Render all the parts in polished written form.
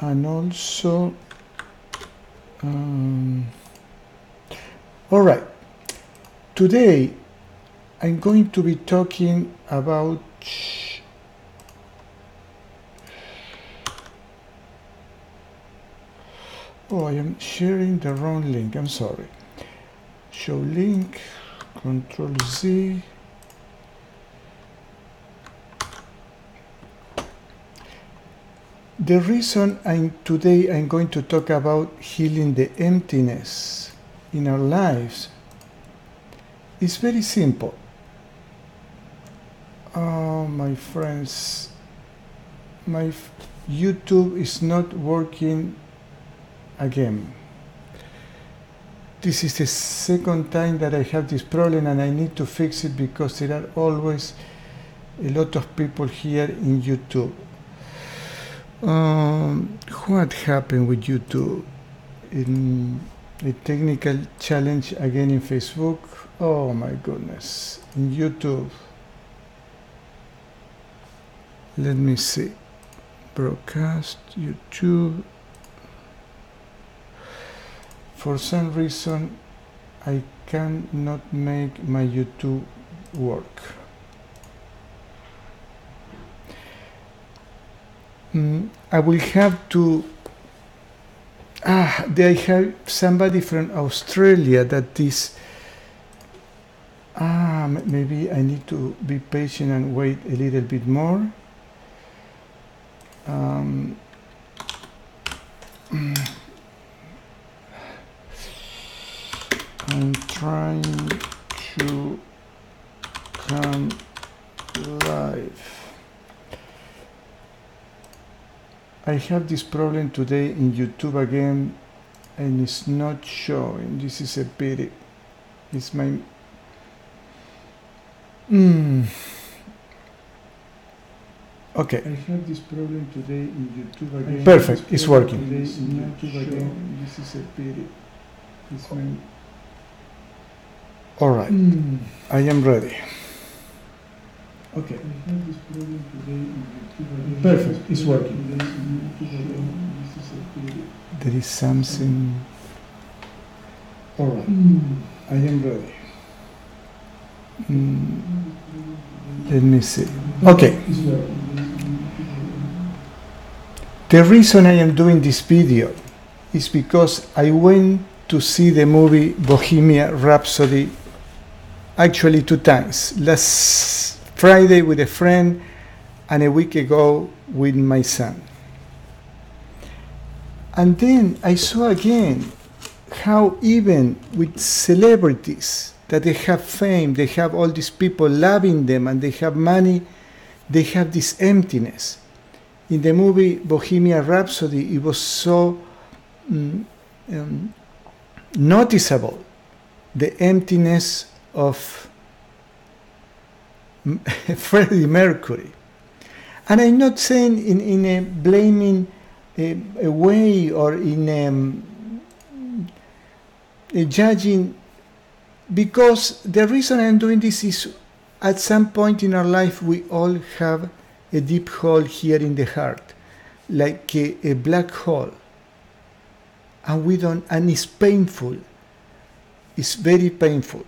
And also, all right, today I'm going to be talking about I am sharing the wrong link, I'm sorry. Show link, Control Z. The reason today I'm going to talk about healing the emptiness in our lives is very simple. Oh, my friends, my YouTube is not working again. This is the second time that I have this problem, and I need to fix it because there are always a lot of people here in YouTube. What happened with YouTube? In a technical challenge again in Facebook. Oh my goodness. In YouTube. Let me see. Broadcast, YouTube. For some reason, I cannot make my YouTube work. I will have to. They have somebody from Australia that is. Maybe I need to be patient and wait a little bit more. I'm trying to come live. I have this problem today in YouTube again, and it's not showing. This is a pity. It's my... Okay. I have this problem today in YouTube again. Perfect. It's working. Today in YouTube again. This is a pity. It's my... All right. I am ready. Okay. I have this problem today in YouTube again. Perfect. It's working. There is something. All right. I am ready. Let me see. Okay. The reason I am doing this video is because I went to see the movie Bohemian Rhapsody actually 2 times. Last Friday with a friend and a week ago with my son. And then I saw again how even with celebrities that they have fame, they have all these people loving them and they have money, they have this emptiness. In the movie Bohemian Rhapsody, it was so noticeable, the emptiness of Freddie Mercury. And I'm not saying in a blaming a way or in a judging, because the reason I'm doing this is at some point in our life we all have a deep hole here in the heart, like a black hole, and it's painful. It's very painful,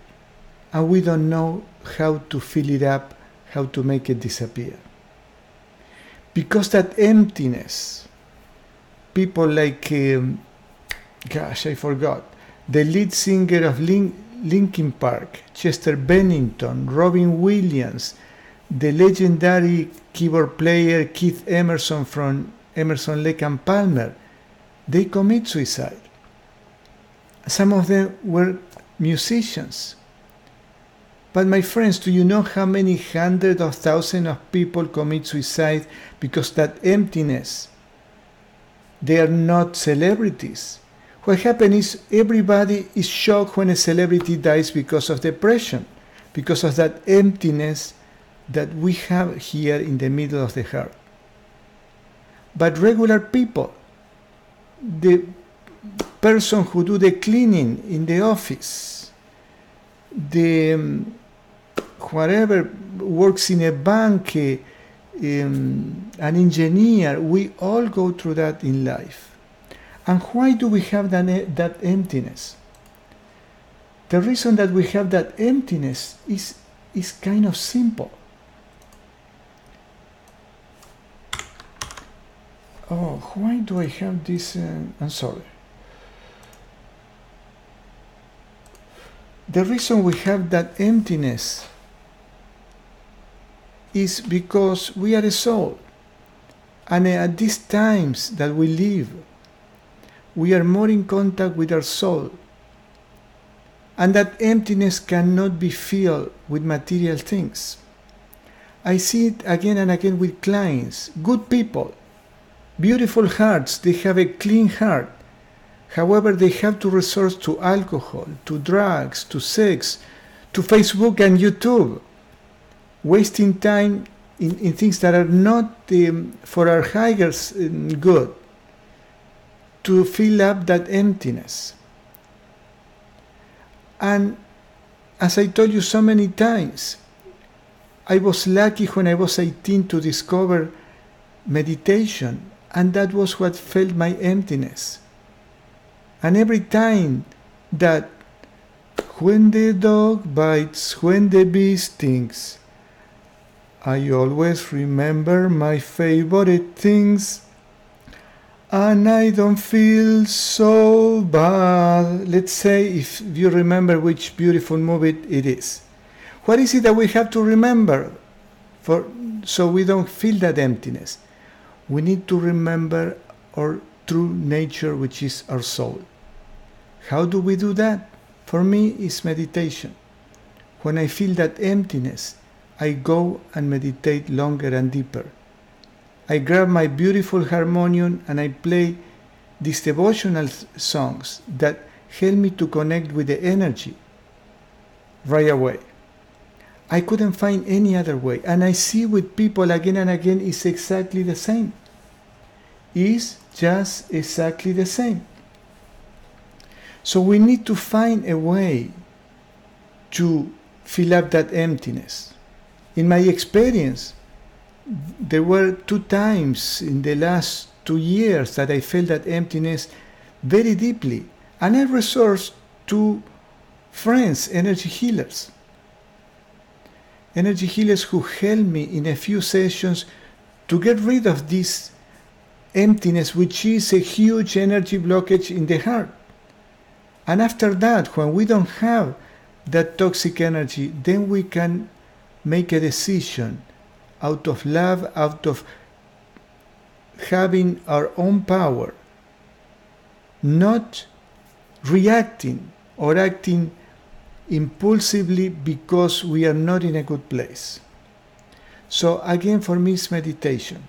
and we don't know how to fill it up, how to make it disappear. Because that emptiness, people like, I forgot, the lead singer of Linkin Park, Chester Bennington, Robin Williams, the legendary keyboard player Keith Emerson from Emerson, Lake and Palmer, they commit suicide. Some of them were musicians. But my friends, do you know how many hundreds of thousands of people commit suicide because that emptiness? They are not celebrities. What happens is everybody is shocked when a celebrity dies because of depression, because of that emptiness that we have here in the middle of the heart. But regular people, the person who do the cleaning in the office, the whatever works in a bank, an engineer. We all go through that in life. And why do we have that emptiness? The reason that we have that emptiness is kind of simple. Oh, why do I have this? I'm sorry. The reason we have that emptiness is because we are a soul. And at these times that we live, we are more in contact with our soul. And that emptiness cannot be filled with material things. I see it again and again with clients, good people, beautiful hearts, they have a clean heart. However, they have to resort to alcohol, to drugs, to sex, to Facebook and YouTube, wasting time in things that are not for our higher good, to fill up that emptiness. And as I told you so many times, I was lucky when I was 18 to discover meditation, and that was what filled my emptiness. And every time that when the dog bites, when the bee stings, I always remember my favorite things, and I don't feel so bad. Let's say if you remember which beautiful movie it is. What is it that we have to remember so we don't feel that emptiness? We need to remember our true nature, which is our soul. How do we do that? For me, it's meditation. When I feel that emptiness, I go and meditate longer and deeper. I grab my beautiful harmonium and I play these devotional songs that help me to connect with the energy right away. I couldn't find any other way. And I see with people again and again, it's exactly the same. It's just exactly the same. So we need to find a way to fill up that emptiness. In my experience, there were 2 times in the last 2 years that I felt that emptiness very deeply. And I resourced to friends, energy healers. Energy healers who helped me in a few sessions to get rid of this emptiness, which is a huge energy blockage in the heart. And after that, when we don't have that toxic energy, then we can make a decision out of love, out of having our own power, not reacting or acting impulsively because we are not in a good place. So again, for me, it's meditation.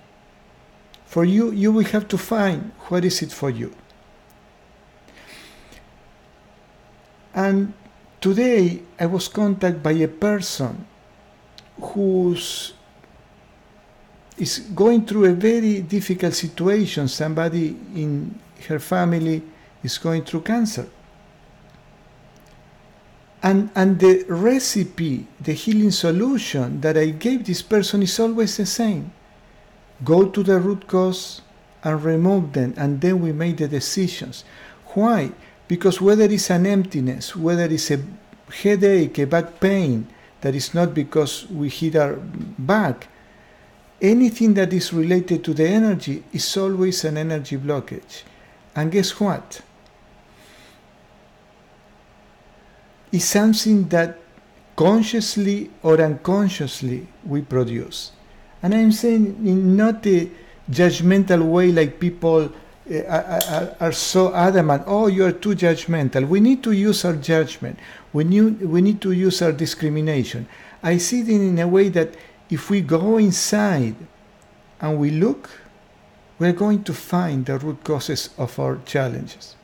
For you, you will have to find what is it for you. And today I was contacted by a person who is going through a very difficult situation. Somebody in her family is going through cancer. And the recipe, the healing solution that I gave this person is always the same. Go to the root cause and remove them, and then we make the decisions. Why? Because whether it's an emptiness, whether it's a headache, a back pain, that is not because we hit our back, anything that is related to the energy is always an energy blockage. And guess what? It's something that consciously or unconsciously we produce. And I'm saying in not a judgmental way like people are so adamant, oh, you are too judgmental. We need to use our judgment. We need to use our discrimination. I see it in a way that if we go inside and we look, we're going to find the root causes of our challenges.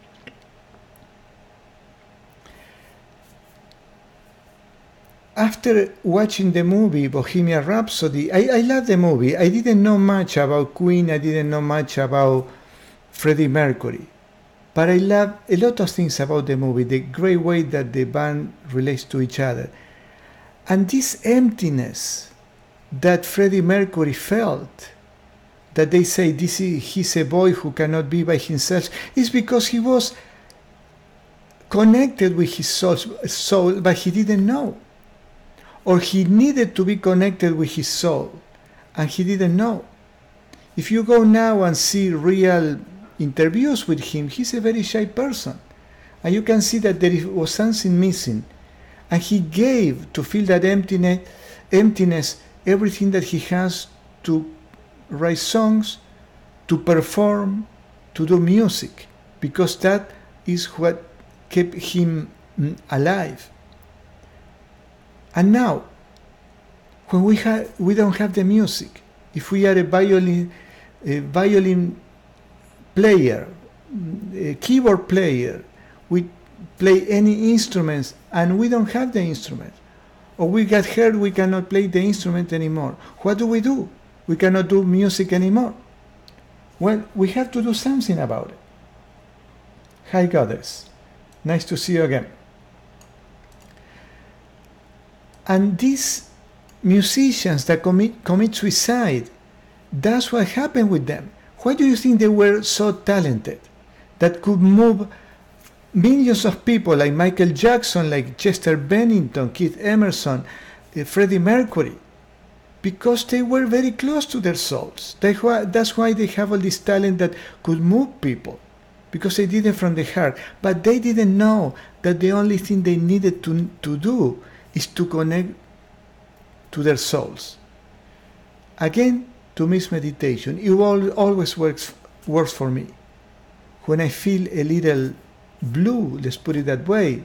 After watching the movie Bohemian Rhapsody, I love the movie. I didn't know much about Queen. I didn't know much about Freddie Mercury. But I love a lot of things about the movie, the great way that the band relates to each other. And this emptiness that Freddie Mercury felt, that they say he's a boy who cannot be by himself, is because he was connected with his soul, but he didn't know. Or he needed to be connected with his soul, and he didn't know. If you go now and see real interviews with him, he's a very shy person. And you can see that there was something missing. And he gave to fill that emptiness everything that he has to write songs, to perform, to do music, because that is what kept him alive. And now, when we don't have the music, if we are a violin player, a keyboard player, we play any instruments and we don't have the instrument, or we get hurt, we cannot play the instrument anymore. What do? We cannot do music anymore. Well, we have to do something about it. Hi, Goddess. Nice to see you again. And these musicians that commit suicide, that's what happened with them. Why do you think they were so talented that could move millions of people, like Michael Jackson, like Chester Bennington, Keith Emerson, Freddie Mercury? Because they were very close to their souls. That's why they have all this talent that could move people, because they did it from the heart. But they didn't know that the only thing they needed to do is to connect to their souls. Again, to me, meditation. It always works for me. When I feel a little blue, let's put it that way,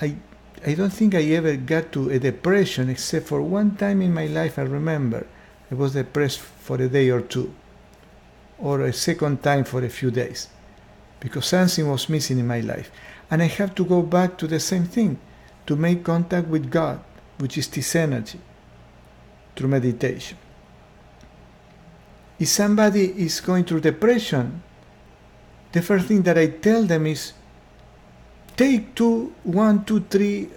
I don't think I ever got to a depression, except for one time in my life. I remember I was depressed for a day or two, or a second time for a few days, because something was missing in my life. And I have to go back to the same thing, to make contact with God, which is this energy, through meditation. If somebody is going through depression, the first thing that I tell them is, take 1, 2, 3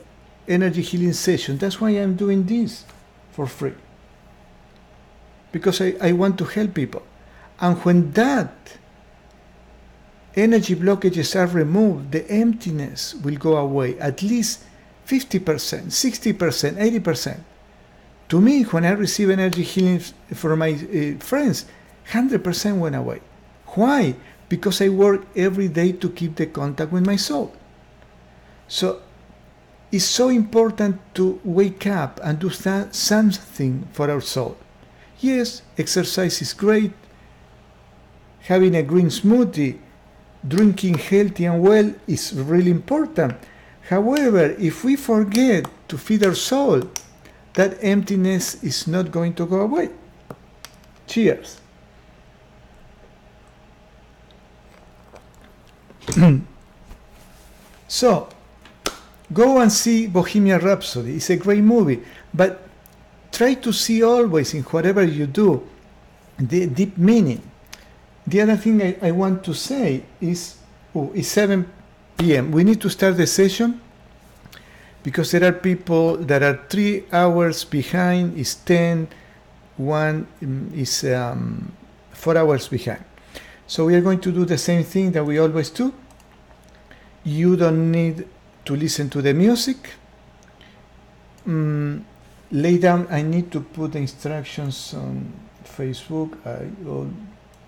energy healing sessions. That's why I'm doing this for free, because I want to help people. And when that energy blockages are removed, the emptiness will go away, at least 50%, 60%, 80%. To me, when I receive energy healing from my friends, 100% went away. Why? Because I work every day to keep the contact with my soul. So it's so important to wake up and do something for our soul. Yes, exercise is great. Having a green smoothie, drinking healthy and well is really important. However, if we forget to feed our soul, that emptiness is not going to go away. Cheers. So, go and see Bohemian Rhapsody. It's a great movie, but try to see always, in whatever you do, the deep meaning. The other thing I want to say is, it's 7 p.m. We need to start the session, because there are people that are 3 hours behind. It's 10, one is 4 hours behind. So we are going to do the same thing that we always do. You don't need to listen to the music. Lay down. I need to put the instructions on Facebook.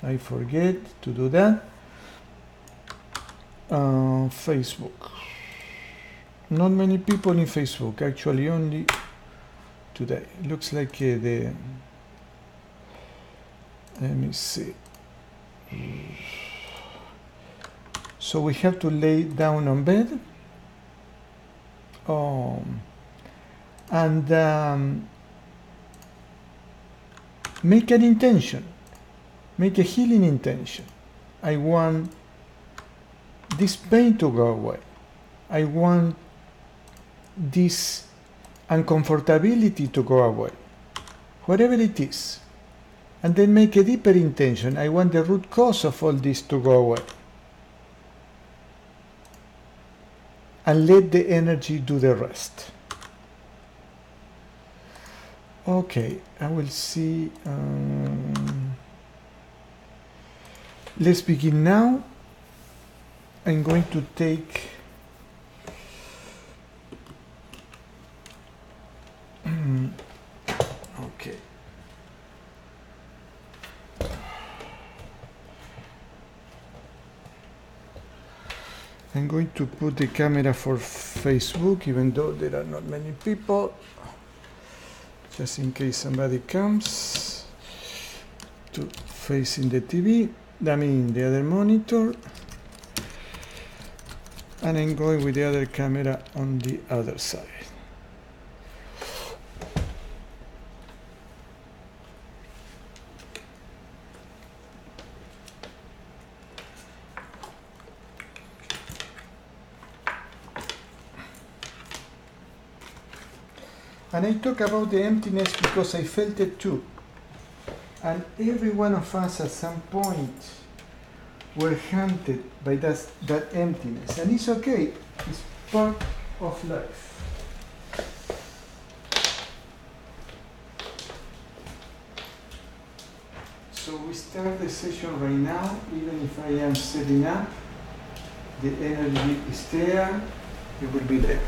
I forget to do that. Facebook. Not many people in Facebook, actually, only today. Looks like let me see. So we have to lay down on bed. And make an intention. Make a healing intention. I want this pain to go away. I want this uncomfortability to go away. Whatever it is. And then make a deeper intention. I want the root cause of all this to go away. And let the energy do the rest. Okay, I will see. Let's begin now. I'm going to take okay. I'm going to put the camera for Facebook, even though there are not many people, just in case somebody comes to facing the TV. I mean the other monitor. And I'm going with the other camera on the other side. And I talk about the emptiness because I felt it too. And every one of us at some point were hunted by that emptiness. And it's okay, it's part of life. So we start the session right now, even if I am setting up, the energy is there, it will be there.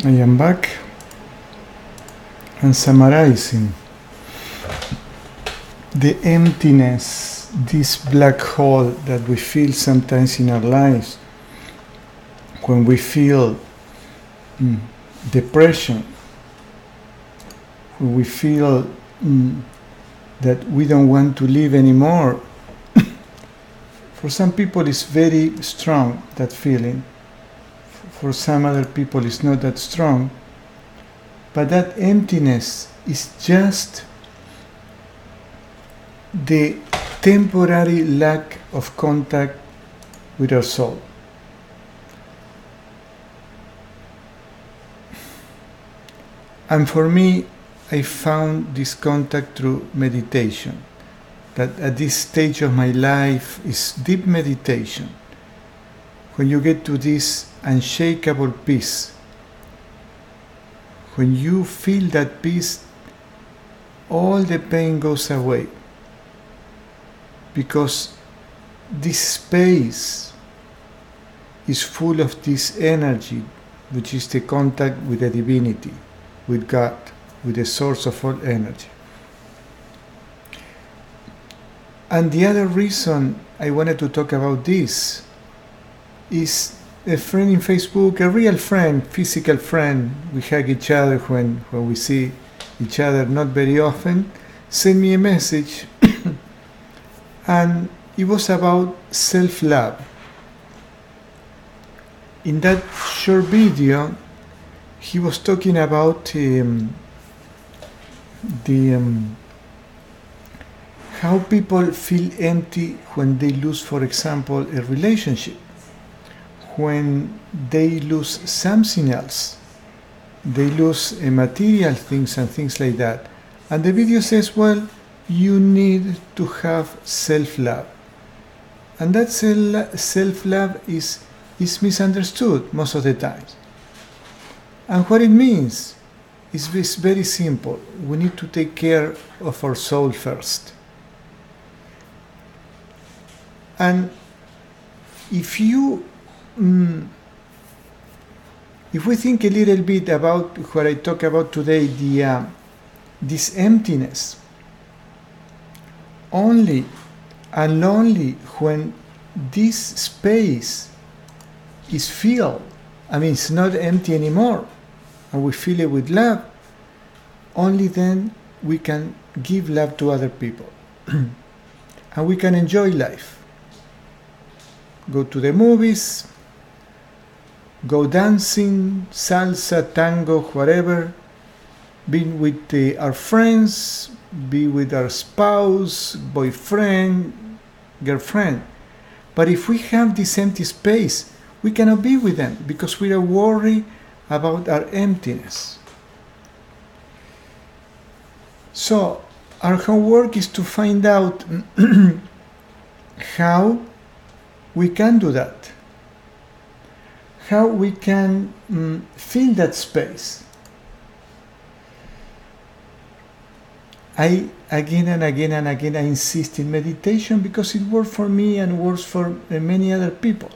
I am back and summarizing the emptiness, this black hole that we feel sometimes in our lives when we feel depression, when we feel that we don't want to live anymore. For some people it's very strong, that feeling. For some other people it's not that strong. But that emptiness is just the temporary lack of contact with our soul. And for me, I found this contact through meditation. That at this stage of my life is deep meditation. When you get to this unshakable peace, when you feel that peace, all the pain goes away. Because this space is full of this energy, which is the contact with the divinity, with God, with the source of all energy. And the other reason I wanted to talk about this is a friend in Facebook, a real friend, physical friend. We hug each other when we see each other not very often, sent me a message and it was about self-love. In that short video, he was talking about how people feel empty when they lose, for example, a relationship, when they lose something else, they lose material things and things like that. And the video says, well, you need to have self-love. And that self-love is misunderstood most of the time. And what it means is very simple. We need to take care of our soul first. And if we think a little bit about what I talk about today, this emptiness, only and only when this space is filled, I mean it's not empty anymore, and we fill it with love, only then we can give love to other people and we can enjoy life. Go to the movies, go dancing, salsa, tango, whatever, be with our friends, be with our spouse, boyfriend, girlfriend. But if we have this empty space, we cannot be with them because we are worried about our emptiness. So our homework is to find out how we can do that, how we can fill that space. I again and again and again I insist in meditation because it works for me and works for many other people.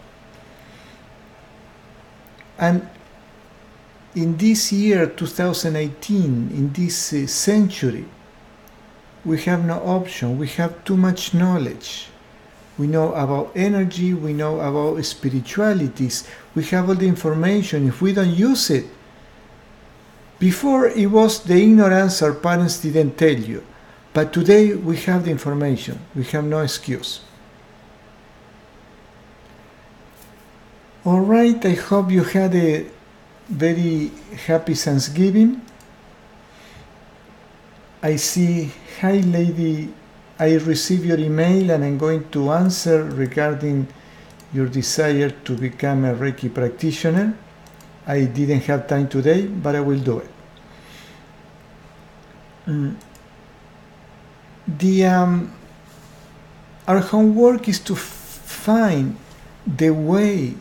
And in this year 2018, in this century, we have no option. We have too much knowledge. We know about energy, we know about spiritualities, we have all the information. If we don't use it, before it was the ignorance our parents didn't tell you, but today we have the information, we have no excuse. Alright, I hope you had a very happy Thanksgiving. I see, hi lady, I received your email and I'm going to answer regarding your desire to become a Reiki practitioner. I didn't have time today, but I will do it. Our homework is to find the way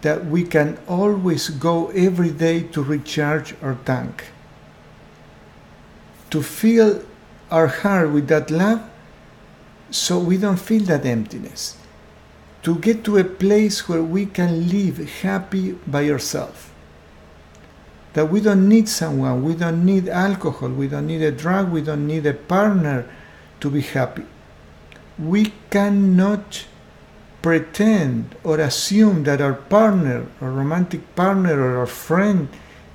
that we can always go every day to recharge our tank, to fill our heart with that love so we don't feel that emptiness, to get to a place where we can live happy by ourselves. that we don't need someone, we don't need alcohol, we don't need a drug, we don't need a partner to be happy. We cannot pretend or assume that our partner, our romantic partner or our friend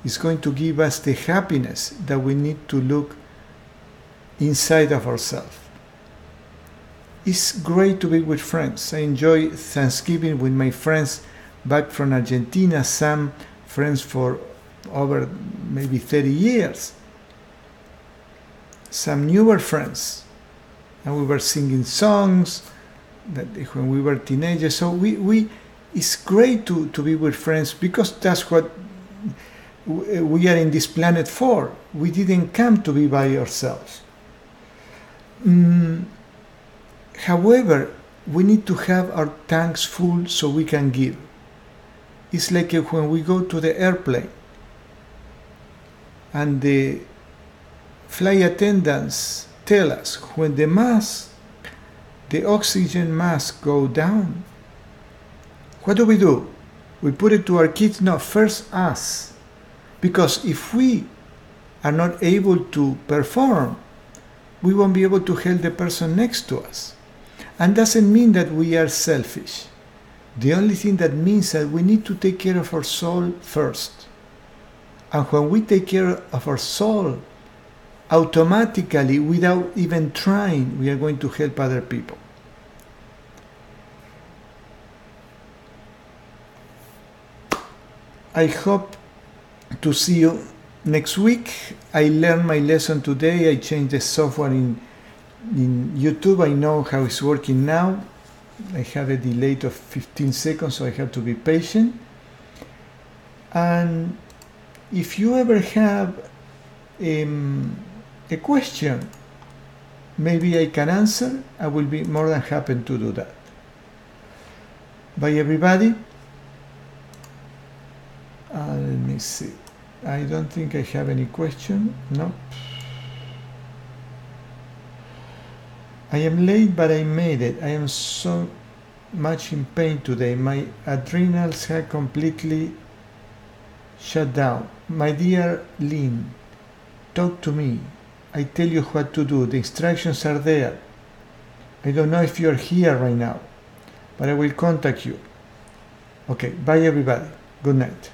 is going to give us the happiness that we need to look inside of ourselves. It's great to be with friends. I enjoy Thanksgiving with my friends back from Argentina, some friends for over maybe 30 years, some newer friends, and we were singing songs that when we were teenagers. So it's great to be with friends, because that's what we are in this planet for. We didn't come to be by ourselves. However, we need to have our tanks full so we can give. It's like when we go to the airplane and the flight attendants tell us when the oxygen mask go down, what do? We put it to our kids? No, first us. Because if we are not able to perform, we won't be able to help the person next to us. And doesn't mean that we are selfish. The only thing that means that we need to take care of our soul first. And when we take care of our soul, automatically, without even trying, we are going to help other people. I hope to see you next week. I learned my lesson today. I changed the software in YouTube. I know how it's working now. I have a delay of 15 seconds, so I have to be patient. And if you ever have a question, maybe I can answer. I will be more than happy to do that. Bye, everybody. Let me see. I don't think I have any question. No. I am late, but I made it. I am so much in pain today. My adrenals have completely shut down. My dear Lynn, talk to me. I tell you what to do. The instructions are there. I don't know if you're here right now, but I will contact you. Okay, bye everybody. Good night.